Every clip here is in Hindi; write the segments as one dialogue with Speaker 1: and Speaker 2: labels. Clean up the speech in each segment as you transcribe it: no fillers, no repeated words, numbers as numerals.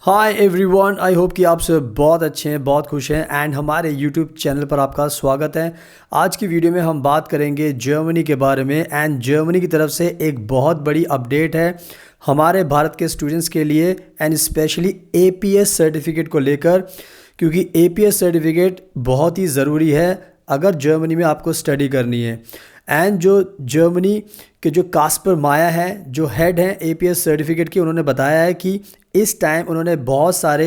Speaker 1: हाय एवरीवन, आई होप कि आप सब बहुत अच्छे हैं, बहुत खुश हैं एंड हमारे यूट्यूब चैनल पर आपका स्वागत है। आज की वीडियो में हम बात करेंगे जर्मनी के बारे में एंड जर्मनी की तरफ से एक बहुत बड़ी अपडेट है हमारे भारत के स्टूडेंट्स के लिए एंड स्पेशली एपीएस सर्टिफिकेट को लेकर, क्योंकि एपीएस सर्टिफिकेट बहुत ही ज़रूरी है अगर जर्मनी में आपको स्टडी करनी है। एंड जो जर्मनी के जो कास्पर माया हैं, जो हेड हैं एपीएस सर्टिफिकेट के, उन्होंने बताया है कि इस टाइम उन्होंने बहुत सारे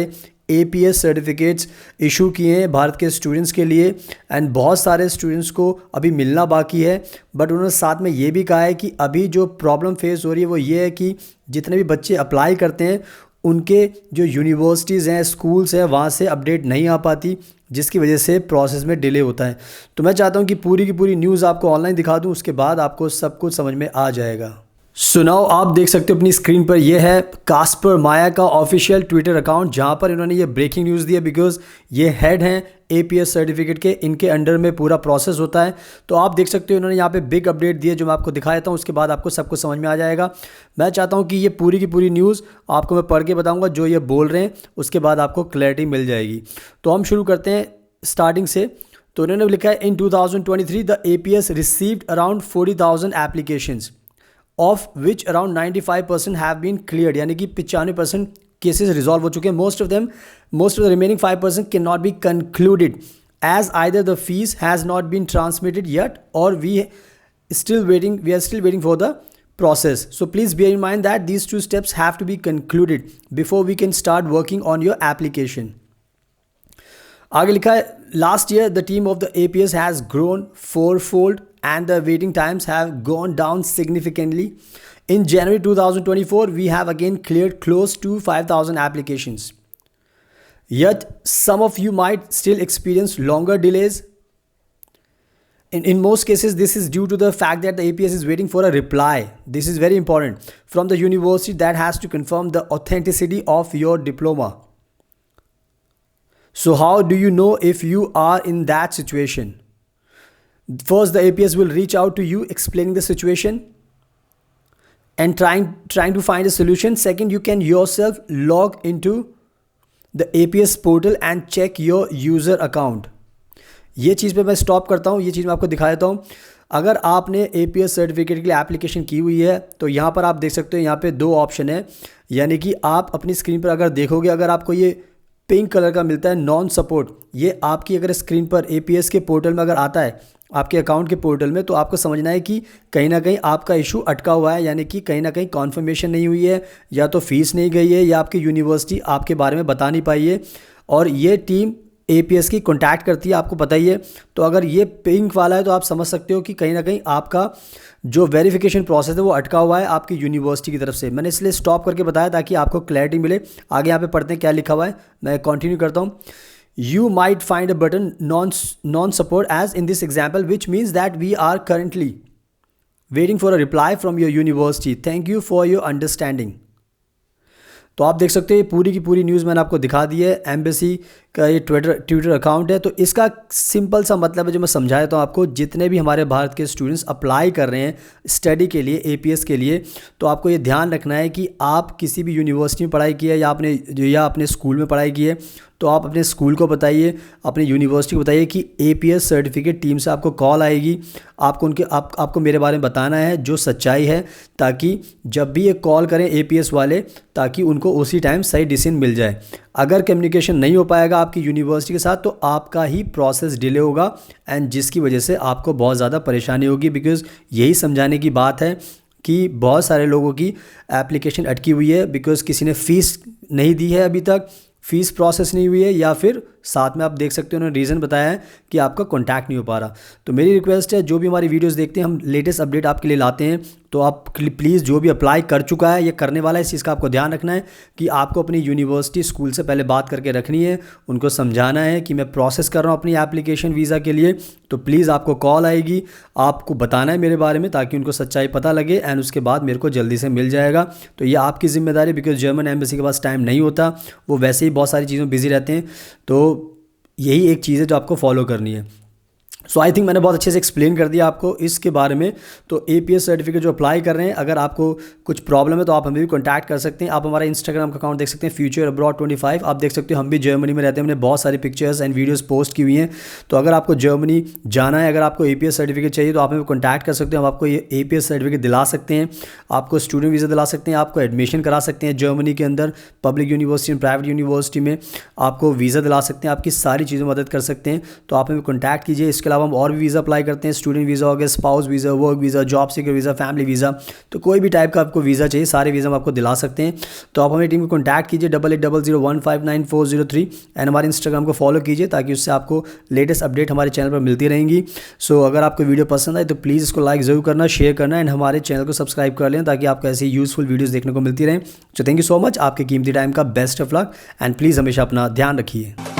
Speaker 1: एपीएस सर्टिफिकेट्स इशू किए हैं भारत के स्टूडेंट्स के लिए एंड बहुत सारे स्टूडेंट्स को अभी मिलना बाकी है। बट उन्होंने साथ में ये भी कहा है कि अभी जो प्रॉब्लम फेस हो रही है वो ये है कि जितने भी बच्चे अप्लाई करते हैं उनके जो यूनिवर्सिटीज़ हैं, स्कूल्स हैं, वहाँ से अपडेट नहीं आ पाती, जिसकी वजह से प्रोसेस में डिले होता है। तो मैं चाहता हूँ कि पूरी की पूरी न्यूज़ आपको ऑनलाइन दिखा दूँ, उसके बाद आपको सब कुछ समझ में आ जाएगा। सुनाओ, आप देख सकते हो अपनी स्क्रीन पर, यह है कास्पर माया का ऑफिशियल ट्विटर अकाउंट, जहां पर इन्होंने ये ब्रेकिंग न्यूज़ दी है बिकॉज ये हेड हैं एपीएस सर्टिफिकेट के, इनके अंडर में पूरा प्रोसेस होता है। तो आप देख सकते हो इन्होंने यहाँ पे बिग अपडेट दी है जो मैं आपको दिखा देता हूँ, उसके बाद आपको सब कुछ समझ में आ जाएगा। मैं चाहता हूँ कि ये पूरी की पूरी न्यूज़ आपको मैं पढ़ के बताऊँगा जो ये बोल रहे हैं, उसके बाद आपको क्लैरिटी मिल जाएगी। तो हम शुरू करते हैं स्टार्टिंग से। तो इन्होंने लिखा है, in 2023 the APS received around 40,000 applications of which around 95% have been cleared, यानी कि 95% केसेस रिजॉल्व हो चुके हैं। Most of the remaining 5% can not be concluded as either the fees has not been transmitted yet और we are still waiting for the process. So please bear in mind that these two steps have to be concluded before we can start working on your application. आगे लिखा है, last year the team of the APS has grown fourfold and the waiting times have gone down significantly. In January 2024, we have again cleared close to 5,000 applications. Yet some of you might still experience longer delays. In most cases, this is due to the fact that the APS is waiting for a reply. This is very important from the university that has to confirm the authenticity of your diploma. So how do you know if you are in that situation? First, the APS will reach out to you explaining the situation and trying to find a solution. Second, you can yourself log into the APS portal and check your user account. ये चीज़ पे मैं स्टॉप करता हूँ, ये चीज़ मैं आपको दिखा देता हूँ। अगर आपने एपीएस सर्टिफिकेट के लिए एप्लीकेशन की हुई है तो यहाँ पर आप देख सकते हो, यहाँ पे दो ऑप्शन है, यानी कि आप अपनी स्क्रीन पर अगर देखोगे, अगर आपको ये पिंक कलर का मिलता है नॉन सपोर्ट, ये आपकी अगर स्क्रीन पर एपीएस के पोर्टल में अगर आता है, आपके अकाउंट के पोर्टल में, तो आपको समझना है कि कहीं ना कहीं आपका इशू अटका हुआ है, यानी कि कहीं ना कहीं कॉन्फर्मेशन नहीं हुई है, या तो फीस नहीं गई है, या आपकी यूनिवर्सिटी आपके बारे में बता नहीं पाई है और ये टीम एपीएस की कांटेक्ट करती है, आपको पता ही है। तो अगर ये पिंक वाला है तो आप समझ सकते हो कि कहीं ना कहीं आपका जो वेरिफिकेशन प्रोसेस है वो अटका हुआ है आपकी यूनिवर्सिटी की तरफ से। मैंने इसलिए स्टॉप करके बताया ताकि आपको क्लैरिटी मिले। आगे यहाँ पे पढ़ते हैं क्या लिखा हुआ है, मैं कंटिन्यू करता हूँ। You might find a button non-support as in this example, which means that we are currently waiting for a reply from your university. Thank you for your understanding. तो आप देख सकते हैं ये पूरी की पूरी न्यूज़ मैंने आपको दिखा दी है। एम्बेसी का ये ट्विटर अकाउंट है। तो इसका सिंपल सा मतलब है जो मैं समझा देता हूँ आपको, जितने भी हमारे भारत के स्टूडेंट्स अप्लाई कर रहे हैं स्टडी के लिए, एपीएस के लिए, तो आपको ये ध्यान रखना है कि आप किसी भी यूनिवर्सिटी में पढ़ाई की है या अपने स्कूल में पढ़ाई की है, तो आप अपने स्कूल को बताइए, अपनी यूनिवर्सिटी को बताइए कि एपीएस सर्टिफिकेट टीम से आपको कॉल आएगी, आपको मेरे बारे में बताना है जो सच्चाई है, ताकि जब भी ये कॉल करें एपीएस वाले, ताकि उनको उसी टाइम सही डिसीजन मिल जाए। अगर कम्युनिकेशन नहीं हो पाएगा आपकी यूनिवर्सिटी के साथ तो आपका ही प्रोसेस डिले होगा एंड जिसकी वजह से आपको बहुत ज़्यादा परेशानी होगी। बिकॉज़ यही समझाने की बात है कि बहुत सारे लोगों की एप्लीकेशन अटकी हुई है बिकॉज़ किसी ने फ़ीस नहीं दी है, अभी तक फ़ीस प्रोसेस नहीं हुई है, या फिर साथ में आप देख सकते हो उन्होंने रीज़न बताया है कि आपका कॉन्टैक्ट नहीं हो पा रहा। तो मेरी रिक्वेस्ट है, जो भी हमारी वीडियोस देखते हैं हम लेटेस्ट अपडेट आपके लिए लाते हैं, तो आप प्लीज़ जो भी अप्लाई कर चुका है या करने वाला है, इस चीज़ का आपको ध्यान रखना है कि आपको अपनी यूनिवर्सिटी स्कूल से पहले बात करके रखनी है, उनको समझाना है कि मैं प्रोसेस कर रहा हूँ अपनी एप्लीकेशन वीज़ा के लिए। तो प्लीज़ आपको कॉल आएगी, आपको बताना है मेरे बारे में ताकि उनको सच्चाई पता लगे एंड उसके बाद मेरे को जल्दी से मिल जाएगा। तो ये आपकी ज़िम्मेदारी, बिकॉज जर्मन एम्बेसी के पास टाइम नहीं होता, वो वैसे ही बहुत सारी चीज़ों में बिजी रहते हैं। तो यही एक चीज़ है जो आपको फॉलो करनी है। सो आई थिंक मैंने बहुत अच्छे से एक्सप्लेन कर दिया आपको इसके बारे में। तो APS सर्टिफिकेट जो अप्लाई कर रहे हैं, अगर आपको कुछ प्रॉब्लम है तो आप हमें भी कॉन्टैक्ट कर सकते हैं। आप हमारा इंस्टाग्राम का अकाउंट देख सकते हैं, फ्यूचर अब्रॉड 25। आप देख सकते हो हम भी जर्मनी में रहते हैं, हमने बहुत सारी पिक्चर्स एंड वीडियोस पोस्ट की हुई हैं। तो अगर आपको जर्मनी जाना है, अगर आपको APS सर्टिफिकेट चाहिए तो आप हमें कॉन्टैक्ट कर सकते हो। हम आपको ये APS सर्टिफिकेट दिला सकते हैं, आपको स्टूडेंट वीज़ा दिला सकते हैं, आपको एडमिशन करा सकते हैं जर्मनी के अंदर public university and private university में, आपको वीज़ा दिला सकते हैं, आपकी सारी चीज़ों में मदद कर सकते हैं। तो आप हमें कॉन्टैक्ट कीजिए। इसके अलावा हम और भी वीज़ा अप्लाई करते हैं, स्टूडेंट वीज़ा हो गया, spouse visa, work visa, job seeker visa, family visa. तो कोई भी टाइप का आपको वीज़ा चाहिए, सारे वीज़ा हम आपको दिला सकते हैं। तो आप हमारी टीम को कॉन्टैक्ट कीजिए 8800159403 एंड हमारे इंस्टाग्राम को फॉलो कीजिए, ताकि उससे आपको लेटेस्ट अपडेट हमारे चैनल पर मिलती रहेंगी। सो अगर आपको वीडियो पसंद आए तो प्लीज़ इसको लाइक ज़रूर करना, शेयर करना एंड हमारे चैनल को सब्सक्राइब कर लें, ताकि आपको ऐसी यूज़फुल वीडियोज़ देखने को मिलती रहें। So thank you so much, आपके कीमती टाइम का best of luck and please हमेशा अपना ध्यान रखिए।